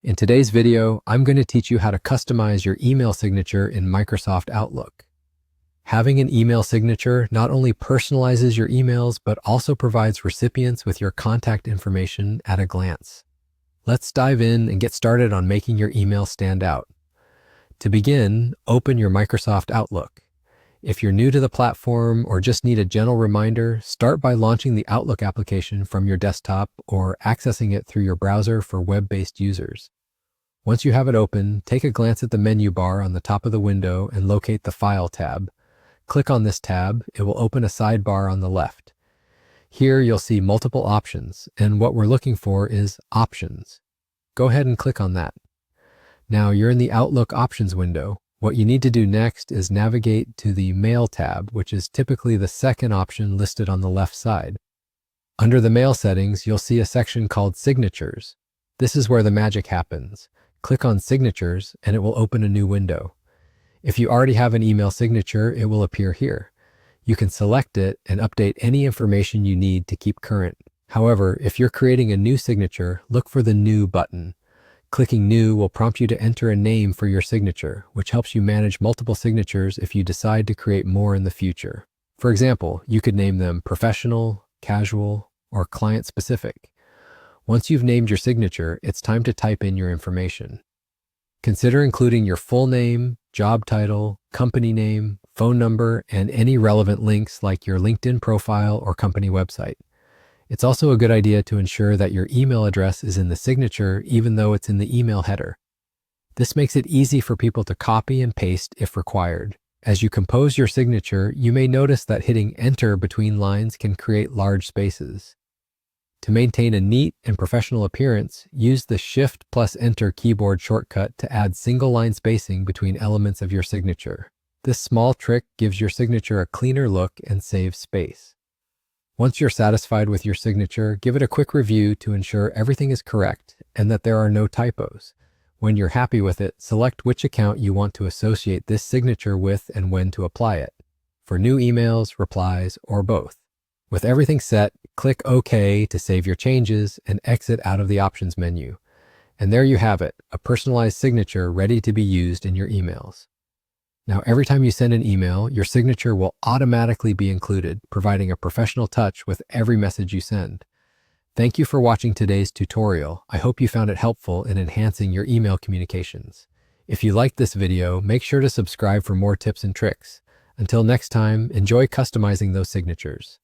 In today's video, I'm going to teach you how to customize your email signature in Microsoft Outlook. Having an email signature not only personalizes your emails, but also provides recipients with your contact information at a glance. Let's dive in and get started on making your email stand out. To begin, open your Microsoft Outlook. If you're new to the platform or just need a gentle reminder, start by launching the Outlook application from your desktop or accessing it through your browser for web-based users. Once you have it open, take a glance at the menu bar on the top of the window and locate the File tab. Click on this tab, it will open a sidebar on the left. Here you'll see multiple options, and what we're looking for is Options. Go ahead and click on that. Now you're in the Outlook Options window. What you need to do next is navigate to the Mail tab, which is typically the second option listed on the left side. Under the Mail settings, you'll see a section called Signatures. This is where the magic happens. Click on Signatures and it will open a new window. If you already have an email signature, it will appear here. You can select it and update any information you need to keep current. However, if you're creating a new signature, look for the New button. Clicking New will prompt you to enter a name for your signature, which helps you manage multiple signatures if you decide to create more in the future. For example, you could name them Professional, Casual, or Client-specific. Once you've named your signature, it's time to type in your information. Consider including your full name, job title, company name, phone number, and any relevant links like your LinkedIn profile or company website. It's also a good idea to ensure that your email address is in the signature even though it's in the email header. This makes it easy for people to copy and paste if required. As you compose your signature, you may notice that hitting Enter between lines can create large spaces. To maintain a neat and professional appearance, use the Shift+Enter keyboard shortcut to add single-line spacing between elements of your signature. This small trick gives your signature a cleaner look and saves space. Once you're satisfied with your signature, give it a quick review to ensure everything is correct and that there are no typos. When you're happy with it, select which account you want to associate this signature with and when to apply it, for new emails, replies, or both. With everything set, click OK to save your changes and exit out of the Options menu. And there you have it, a personalized signature ready to be used in your emails. Now, every time you send an email, your signature will automatically be included, providing a professional touch with every message you send. Thank you for watching today's tutorial. I hope you found it helpful in enhancing your email communications. If you liked this video, make sure to subscribe for more tips and tricks. Until next time, enjoy customizing those signatures.